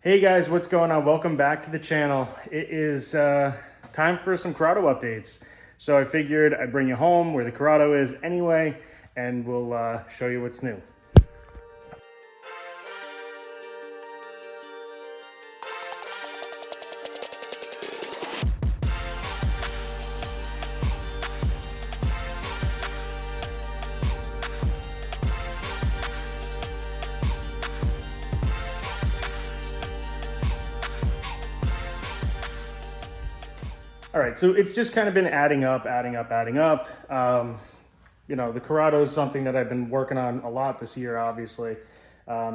Hey guys, what's going on? Welcome back to the channel. It is time for some Corrado updates. So I figured I'd bring you home where the Corrado is anyway, and we'll show you what's new. All right, so it's just kind of been adding up. You know, the Corrado is something that I've been working on a lot this year, obviously.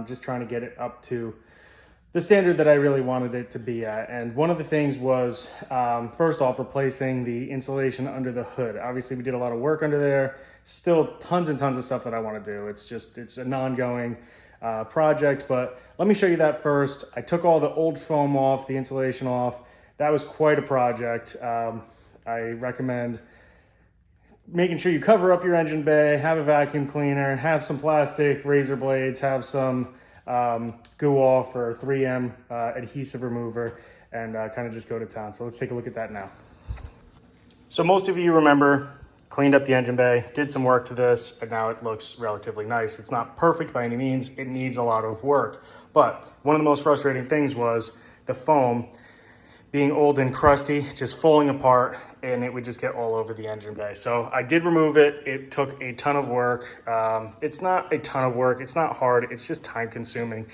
Just trying to get it up to the standard that I really wanted it to be at. And one of the things was, first off, replacing the insulation under the hood. Obviously, we did a lot of work under there. Still tons and tons of stuff that I want to do. It's an ongoing project, but let me show you that first. I took all the old foam off, the insulation off. That was quite a project. I recommend making sure you cover up your engine bay, have a vacuum cleaner, have some plastic razor blades, have some goo off or 3M adhesive remover, and kind of just go to town. So let's take a look at that now. So most of you remember, cleaned up the engine bay, did some work to this, and now it looks relatively nice. It's not perfect by any means. It needs a lot of work. But one of the most frustrating things was the foam being old and crusty, just falling apart, and it would just get all over the engine bay. So I did remove it. It took a ton of work. It's not a ton of work. It's not hard. It's just time consuming.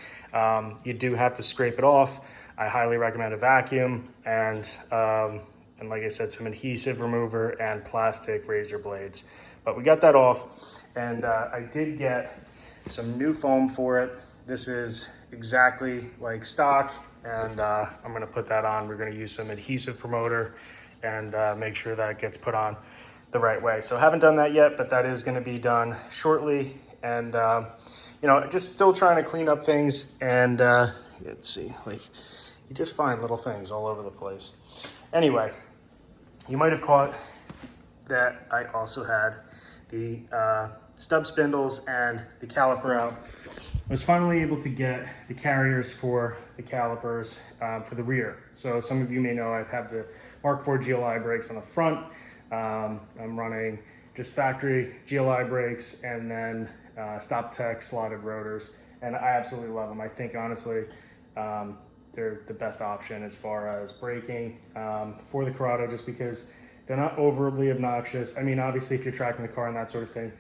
You do have to scrape it off. I highly recommend a vacuum and like I said, some adhesive remover and plastic razor blades. But we got that off, and I did get some new foam for it. This is exactly like stock. And I'm going to put that on. We're going to use some adhesive promoter and make sure that it gets put on the right way. So I haven't done that yet, but that is going to be done shortly. And, you know, just still trying to clean up things. And let's see, like you just find little things all over the place. Anyway, you might have caught that I also had the stub spindles and the caliper out. I was finally able to get the carriers for the calipers for the rear. So some of you may know I have the Mark IV GLI brakes on the front. I'm running just factory GLI brakes and then Stop Tech slotted rotors. And I absolutely love them. I think honestly, they're the best option as far as braking for the Corrado, just because they're not overly obnoxious. I mean, obviously if you're tracking the car and that sort of thing,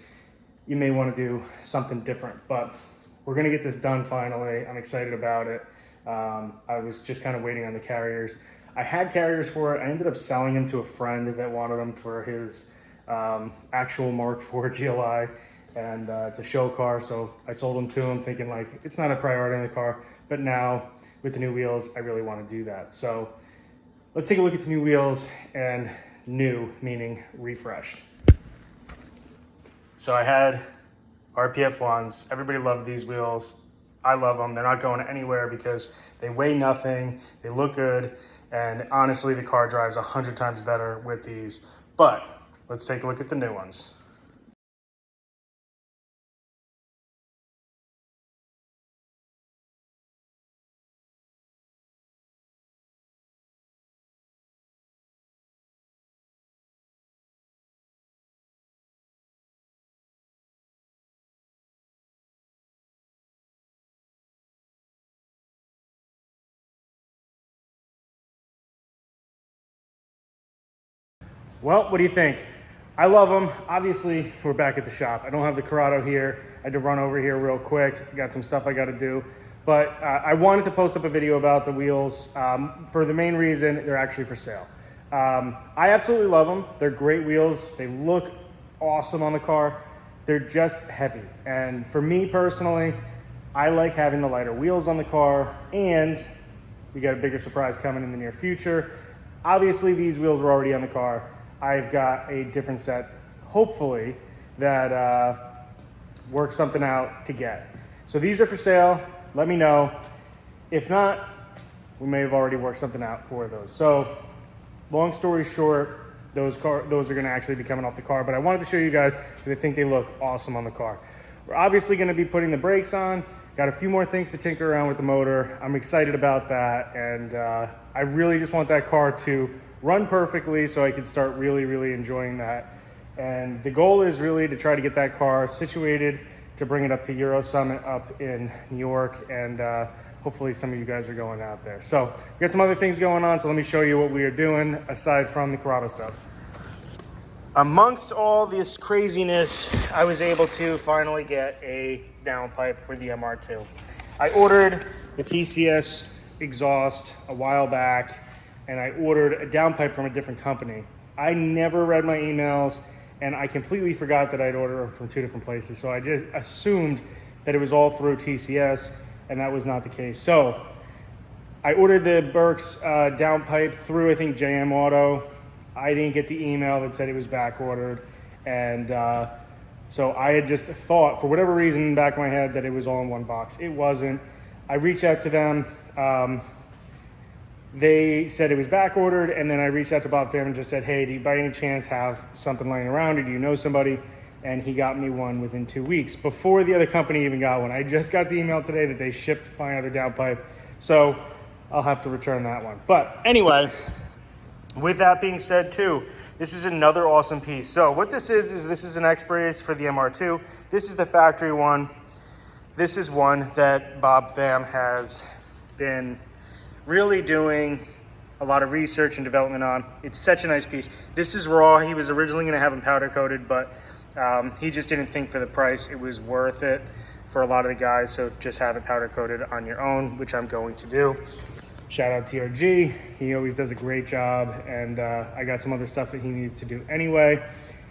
you may want to do something different, but we're gonna get this done finally. I'm excited about it. I was just kind of waiting on the carriers. I had carriers for it. I ended up selling them to a friend that wanted them for his actual Mark IV GLI, and it's a show car, so I sold them to him thinking like, it's not a priority in the car, but now with the new wheels, I really wanna do that. So let's take a look at the new wheels, and new meaning refreshed. So I had RPF ones. Everybody loved these wheels. I love them. They're not going anywhere because they weigh nothing. They look good. And honestly, the car drives 100 times better with these. But let's take a look at the new ones. Well, what do you think? I love them. Obviously, we're back at the shop. I don't have the Corrado here. I had to run over here real quick. Got some stuff I got to do. But I wanted to post up a video about the wheels for the main reason they're actually for sale. I absolutely love them. They're great wheels. They look awesome on the car. They're just heavy. And for me personally, I like having the lighter wheels on the car, and we got a bigger surprise coming in the near future. Obviously, these wheels were already on the car. I've got a different set, hopefully, that works something out to get. So these are for sale. Let me know. If not, we may have already worked something out for those. So long story short, those are going to actually be coming off the car, but I wanted to show you guys because I think they look awesome on the car. We're obviously going to be putting the brakes on. Got a few more things to tinker around with the motor. I'm excited about that, and I really just want that car to run perfectly so I can start really enjoying that. And the goal is really to try to get that car situated to bring it up to Euro Summit up in New York, and hopefully some of you guys are going out there. So we got some other things going on, so let me show you what we are doing aside from the Corrado stuff. Amongst all this craziness, I was able to finally get a downpipe for the MR2. I ordered the TCS exhaust a while back, and I ordered a downpipe from a different company. I never read my emails, and I completely forgot that I'd ordered from 2 different places. So I just assumed that it was all through TCS, and that was not the case. So I ordered the Berks downpipe through, I think, JM Auto. I didn't get the email that said it was back ordered. And so I had just thought, for whatever reason in the back of my head, that it was all in one box. It wasn't. I reached out to them. They said it was back ordered, and then I reached out to Bob Pham and just said, hey, do you by any chance have something laying around, or do you know somebody? And he got me one within 2 weeks, before the other company even got one. I just got the email today that they shipped my other downpipe, so I'll have to return that one. But anyway, with that being said too, this is another awesome piece. So what this is this is an X-brace for the MR2. This is the factory one. This is one that Bob Pham has been really doing a lot of research and development on. It's such a nice piece. This is raw. He was originally going to have them powder coated, but he just didn't think for the price it was worth it for a lot of the guys, so just have it powder coated on your own, which I'm going to do. Shout out TRG. He always does a great job, and I got some other stuff that he needs to do anyway.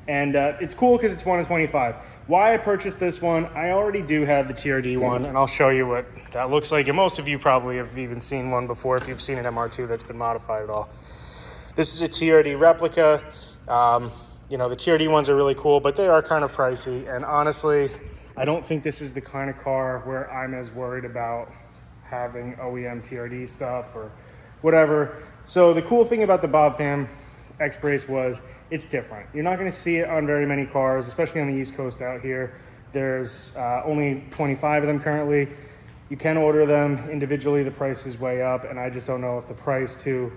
And it's cool because it's 1 in 25. Why I purchased this one, I already do have the TRD one, and I'll show you what that looks like. And most of you probably have even seen one before if you've seen an MR2 that's been modified at all. This is a TRD replica. You know, the TRD ones are really cool, but they are kind of pricey. And honestly, I don't think this is the kind of car where I'm as worried about having OEM TRD stuff or whatever. So the cool thing about the Bob Pham X-Brace was it's different. You're not going to see it on very many cars, especially on the East Coast out here. There's only 25 of them currently. You can order them individually. The price is way up, and I just don't know if the price to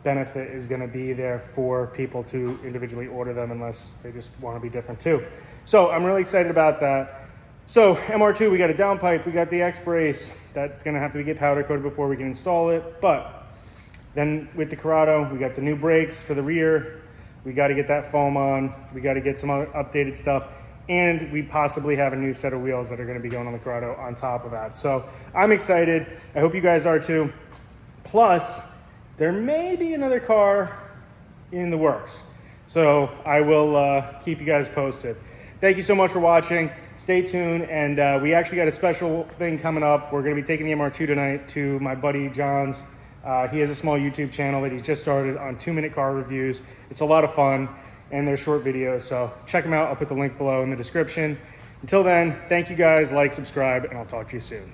benefit is going to be there for people to individually order them unless they just want to be different too. So I'm really excited about that. So MR2, we got a downpipe, we got the X-Brace. That's going to have to get powder coated before we can install it. But then with the Corrado, we got the new brakes for the rear. We got to get that foam on. We got to get some other updated stuff. And we possibly have a new set of wheels that are going to be going on the Corrado on top of that. So I'm excited. I hope you guys are too. Plus, there may be another car in the works. So I will keep you guys posted. Thank you so much for watching. Stay tuned. And we actually got a special thing coming up. We're going to be taking the MR2 tonight to my buddy John's. He has a small YouTube channel that he's just started on 2-minute car reviews. It's a lot of fun, and they're short videos. So check them out. I'll put the link below in the description. Until then, thank you guys. Like, subscribe, and I'll talk to you soon.